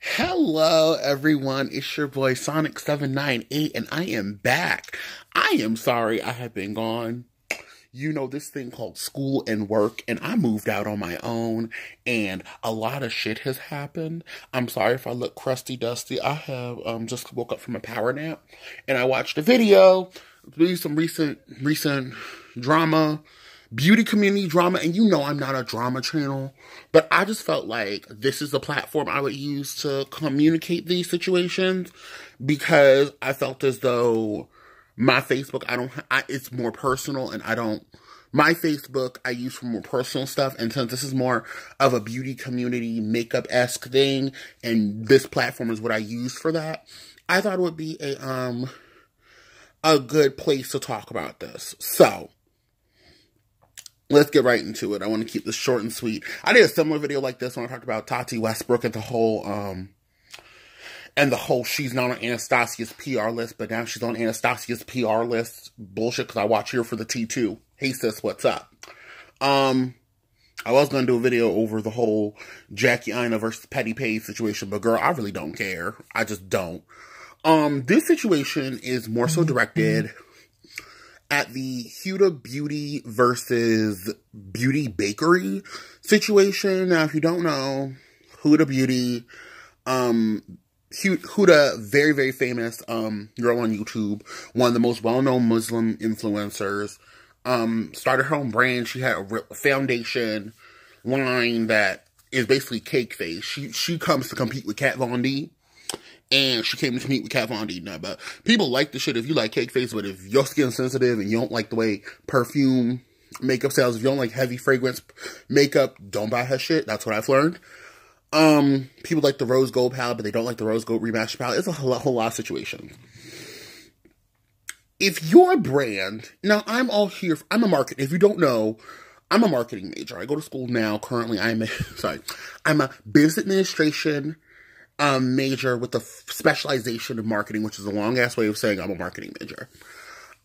Hello, everyone. It's your boy Sonic798, and I am back. I am sorry I have been gone. You know, this thing called school and work, and I moved out on my own, and a lot of shit has happened. I'm sorry if I look crusty dusty. I have just woke up from a power nap, and I watched a video, really some recent drama, beauty community drama, and you know I'm not a drama channel, but I just felt like this is the platform I would use to communicate these situations, because I felt as though my Facebook, it's more personal, and my Facebook I use for more personal stuff, and since this is more of a beauty community, makeup-esque thing, and this platform is what I use for that, I thought it would be a good place to talk about this. So, let's get right into it. I want to keep this short and sweet. I did a similar video like this when I talked about Tati Westbrook and the whole she's not on Anastasia's PR list, but now she's on Anastasia's PR list bullshit, because I watch here for the T2. Hey sis, what's up? I was going to do a video over the whole Jackie Aina versus Petty Page situation, but girl, I really don't care. I just don't. This situation is more so directed at the Huda Beauty versus Beauty Bakery situation. Now, if you don't know, Huda Beauty, Huda, very, very famous girl on YouTube, one of the most well-known Muslim influencers, started her own brand. She had a foundation line that is basically cake face. She comes to compete with Kat Von D. And she came to meet with Kat Von D. Now, but people like the shit if you like cake face, but if your skin's sensitive and you don't like the way perfume makeup sells, if you don't like heavy fragrance makeup, don't buy her shit. That's what I've learned. People like the rose gold palette, but they don't like the rose gold remastered palette. It's a whole lot of situations. If your brand, now I'm all here, I'm a marketer. If you don't know, I'm a marketing major. I go to school now. Currently, I'm a business administration major with a specialization in marketing, which is a long-ass way of saying I'm a marketing major.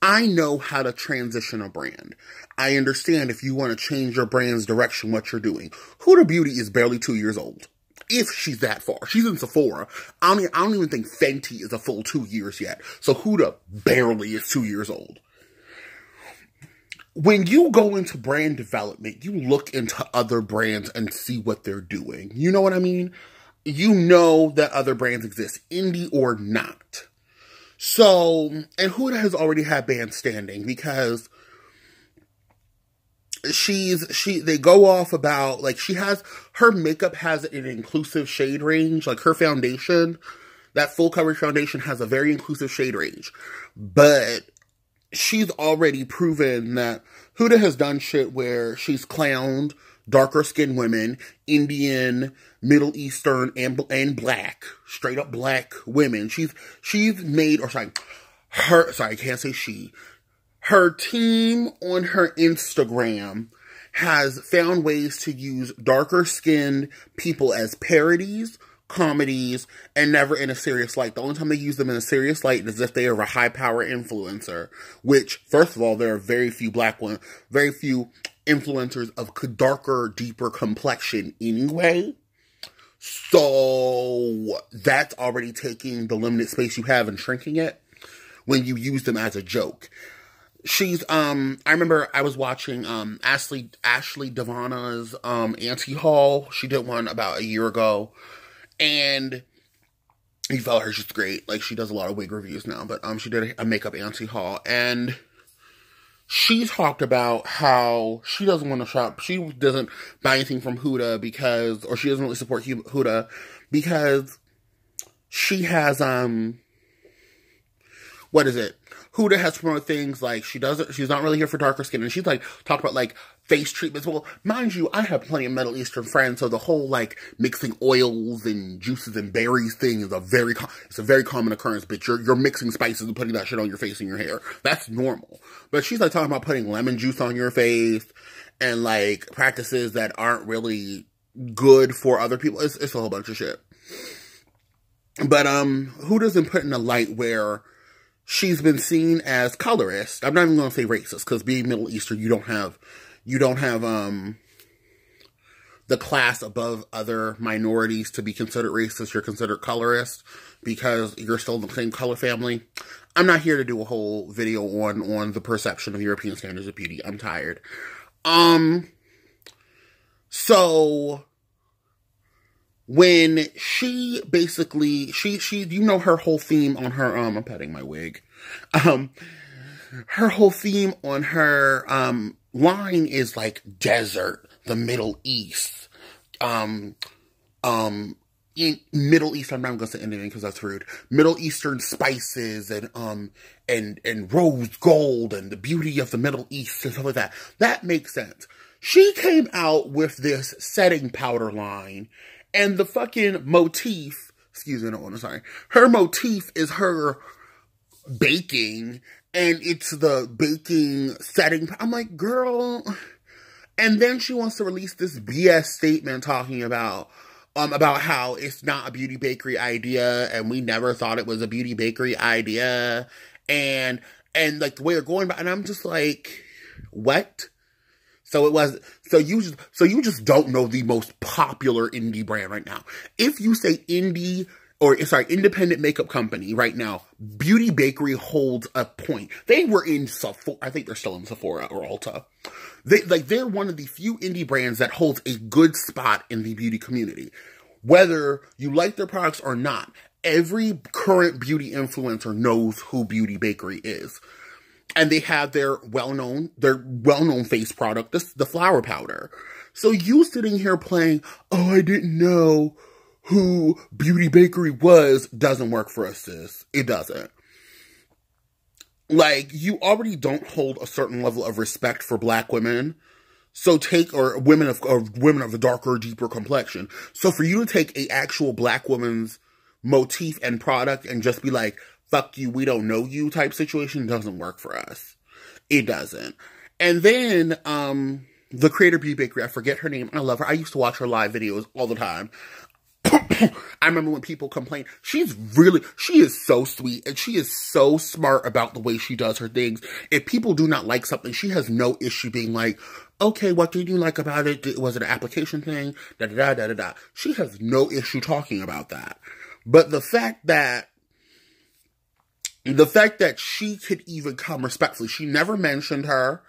I know how to transition a brand. I understand if you want to change your brand's direction, what you're doing. Huda Beauty is barely 2 years old. If she's that far. She's in Sephora. I don't even think Fenty is a full 2 years yet. So Huda barely is 2 years old. When you go into brand development, you look into other brands and see what they're doing. You know what I mean? You know that other brands exist, indie or not. So, and Huda has already had band standing, because they go off about, like, her makeup has an inclusive shade range, like her foundation, that full coverage foundation has a very inclusive shade range. But she's already proven that Huda has done shit where she's clowned darker skinned women, Indian, Middle Eastern, and black, straight up black women. She's made, I can't say she. Her team on her Instagram has found ways to use darker skinned people as parodies, comedies, and never in a serious light. The only time they use them in a serious light is if they are a high power influencer, which, first of all, there are very few influencers of darker, deeper complexion anyway. So that's already taking the limited space you have and shrinking it when you use them as a joke. I remember I was watching Ashley Devana's Auntie Hall. She did one about a year ago, and you felt her, she's great. Like, she does a lot of wig reviews now, but she did a makeup Auntie Hall, and she talked about how she doesn't want to shop. She doesn't buy anything from Huda or she doesn't really support Huda because she has, Huda has promoted things like she's not really here for darker skin. And she's like, talked about like face treatments. Well, mind you, I have plenty of Middle Eastern friends. So the whole like mixing oils and juices and berries thing is a very common occurrence. But you're mixing spices and putting that shit on your face and your hair. That's normal. But she's like talking about putting lemon juice on your face and like practices that aren't really good for other people. It's a whole bunch of shit. But Huda's been put in a light where she's been seen as colorist. I'm not even going to say racist, because being Middle Eastern, you don't have the class above other minorities to be considered racist, you're considered colorist because you're still in the same color family. I'm not here to do a whole video on the perception of European standards of beauty. I'm tired. So when she basically, you know, her whole theme on her, I'm petting my wig. Her whole theme on her, line is like desert, the Middle East. In Middle East, I'm not going to say anything because that's rude. Middle Eastern spices and rose gold and the beauty of the Middle East and stuff like that. That makes sense. She came out with this setting powder line, and the fucking motif, excuse me, no, I'm sorry. Her motif is her baking, and it's the baking setting. I'm like, girl. And then she wants to release this BS statement talking about how it's not a beauty bakery idea, and we never thought it was a beauty bakery idea, and like the way they're going about, and I'm just like, what? So you just don't know the most popular indie brand right now. If you say independent makeup company right now, Beauty Bakery holds a point. They were in Sephora. I think they're still in Sephora or Ulta. They're one of the few indie brands that holds a good spot in the beauty community. Whether you like their products or not, every current beauty influencer knows who Beauty Bakery is. And they have their well-known face product, the flower powder. So you sitting here playing, oh, I didn't know who Beauty Bakery was, doesn't work for us, sis. It doesn't. Like, you already don't hold a certain level of respect for black women. So women of a darker, deeper complexion. So for you to take a actual black woman's motif and product and just be like, fuck you, we don't know you type situation doesn't work for us. It doesn't. And then, the creator Beauty Bakery, I forget her name. I love her. I used to watch her live videos all the time. I remember when people complain, she is so sweet, and she is so smart about the way she does her things. If people do not like something, she has no issue being like, okay, what did you like about it? Was it an application thing? Da-da-da-da-da-da. She has no issue talking about that. But the fact that she could even come respectfully, she never mentioned her.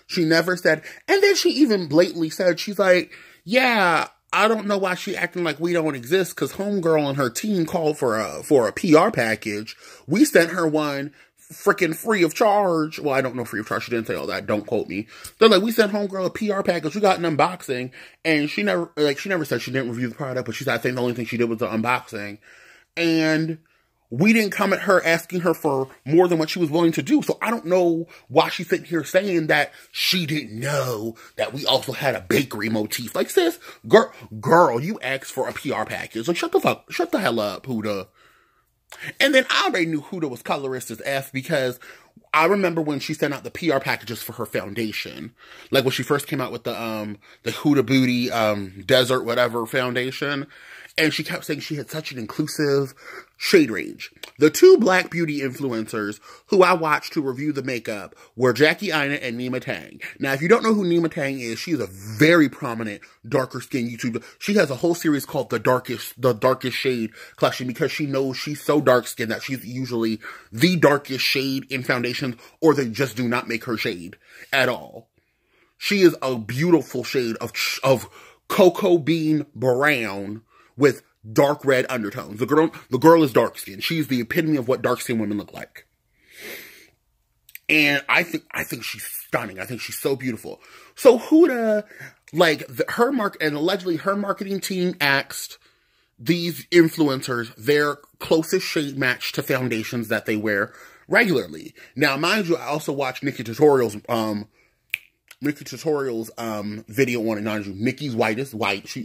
She never said, and then she even blatantly said, she's like, yeah, I don't know why she acting like we don't exist, because homegirl and her team called for a PR package. We sent her one freaking free of charge. Well, I don't know free of charge. She didn't say all that. Don't quote me. They're like, we sent homegirl a PR package. We got an unboxing, and she never said she didn't review the product, but she said I think the only thing she did was the unboxing, and we didn't come at her asking her for more than what she was willing to do. So I don't know why she's sitting here saying that she didn't know that we also had a bakery motif. Like, sis, girl, you asked for a PR package. Like, shut the hell up, Huda. And then I already knew Huda was colorist as F, because I remember when she sent out the PR packages for her foundation. Like when she first came out with the Huda Beauty, Desert whatever foundation. And she kept saying she had such an inclusive shade range. The two black beauty influencers who I watched to review the makeup were Jackie Aina and Nima Tang. Now, if you don't know who Nima Tang is, she's a very prominent darker skin YouTuber. She has a whole series called the darkest shade collection, because she knows she's so dark skinned that she's usually the darkest shade in foundations, or they just do not make her shade at all. She is a beautiful shade of cocoa bean brown with dark red undertones. The girl is dark skinned. She's the epitome of what dark skinned women look like. And I think she's stunning. I think she's so beautiful. So Huda, like, allegedly her marketing team asked these influencers their closest shade match to foundations that they wear regularly. Now, mind you, I also watched Nikki Tutorial's video on it. Mind you, Nikki's white is white.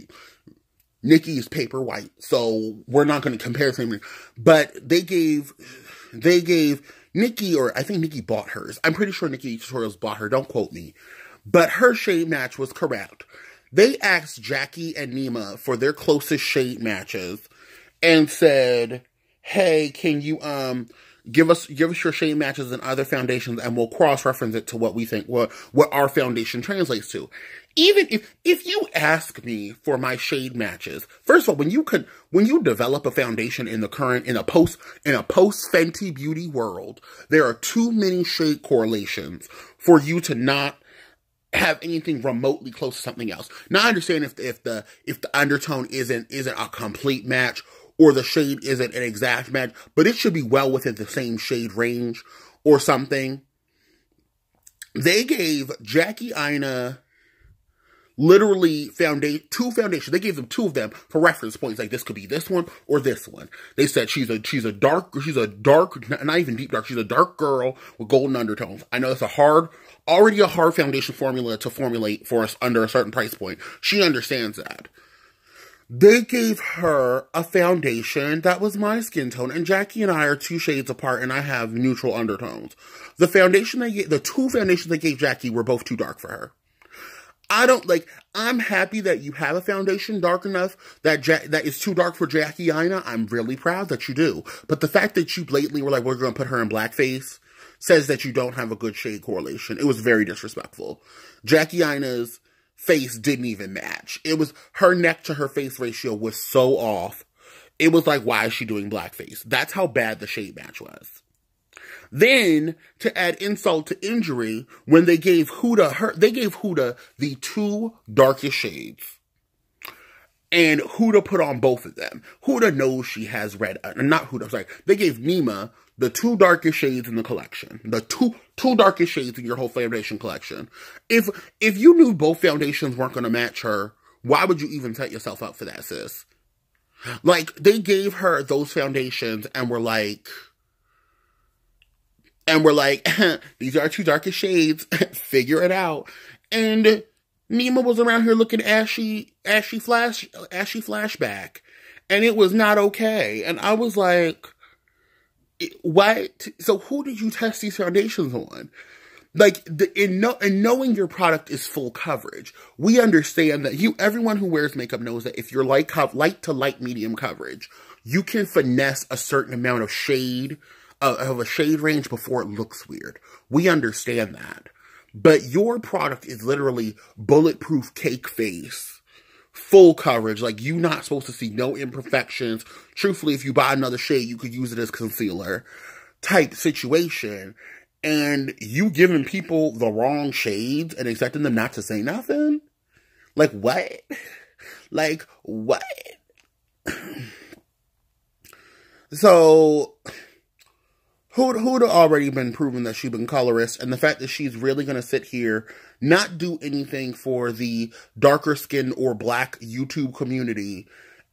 Nikki is paper white, so we're not going to compare things. But they gave Nikki, or I think Nikki bought hers. I'm pretty sure Nikki Tutorials bought her. Don't quote me. But her shade match was correct. They asked Jackie and Nima for their closest shade matches and said, hey, can you Give us your shade matches and other foundations, and we'll cross-reference it to what we think, what our foundation translates to. Even if you ask me for my shade matches, first of all, when you develop a foundation in a post Fenty Beauty world, there are too many shade correlations for you to not have anything remotely close to something else. Now I understand if the undertone isn't a complete match, or the shade isn't an exact match, but it should be well within the same shade range or something. They gave Jackie Aina literally two foundations. They gave them two of them for reference points. Like, this could be this one or this one. They said she's a dark, not even deep dark. She's a dark girl with golden undertones. I know that's already a hard foundation formula to formulate for us under a certain price point. She understands that. They gave her a foundation that was my skin tone, and Jackie and I are 2 shades apart, and I have neutral undertones. The two foundations they gave Jackie were both too dark for her. I'm happy that you have a foundation dark enough that is too dark for Jackie Aina. I'm really proud that you do. But the fact that you blatantly were like, we're going to put her in blackface, says that you don't have a good shade correlation. It was very disrespectful. Jackie Aina's face didn't even match. It was, her neck to her face ratio was so off. It was like, why is she doing blackface? That's how bad the shade match was. Then, to add insult to injury, when they gave Huda the 2 darkest shades. And Huda put on both of them. Huda knows she has red, not Huda, sorry. They gave Nima the 2 darkest shades in the collection. The two darkest shades in your whole foundation collection. If you knew both foundations weren't going to match her, why would you even set yourself up for that, sis? Like, they gave her those foundations and were like, these are our 2 darkest shades. Figure it out. And Nima was around here looking ashy flashback. And it was not okay. And I was like, what? So who did you test these foundations on? Like, in knowing your product is full coverage, we understand that everyone who wears makeup knows that if you're light to light medium coverage, you can finesse a certain amount of shade, of a shade range before it looks weird. We understand that. But your product is literally bulletproof cake face, full coverage. Like, you're not supposed to see no imperfections. Truthfully, if you buy another shade, you could use it as concealer type situation. And you giving people the wrong shades and expecting them not to say nothing? Like, what? Like, what? So, Huda already been proven that she's been colorist, and the fact that she's really going to sit here, not do anything for the darker skin or black YouTube community,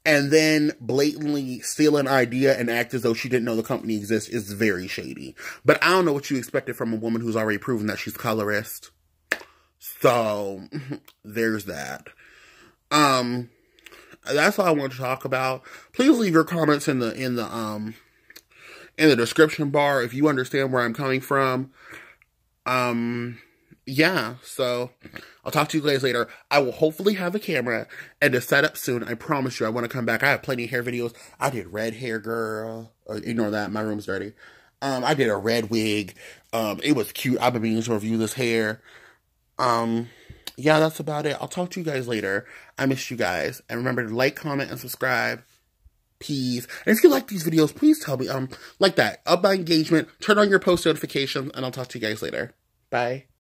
and then blatantly steal an idea and act as though she didn't know the company exists is very shady. But I don't know what you expected from a woman who's already proven that she's colorist. So, there's that. That's all I want to talk about. Please leave your comments in the description bar if you understand where I'm coming from. Yeah, so I'll talk to you guys later. I will hopefully have a camera and a setup soon. I promise you I want to come back. I have plenty of hair videos. I did red hair, girl. Ignore that. My room's dirty. I did a red wig. It was cute. I've been meaning to review this hair. Yeah, that's about it. I'll talk to you guys later. I missed you guys. And remember to like, comment, and subscribe. Peace. And if you like these videos, please tell me, like that. Up my engagement, turn on your post notifications, and I'll talk to you guys later. Bye.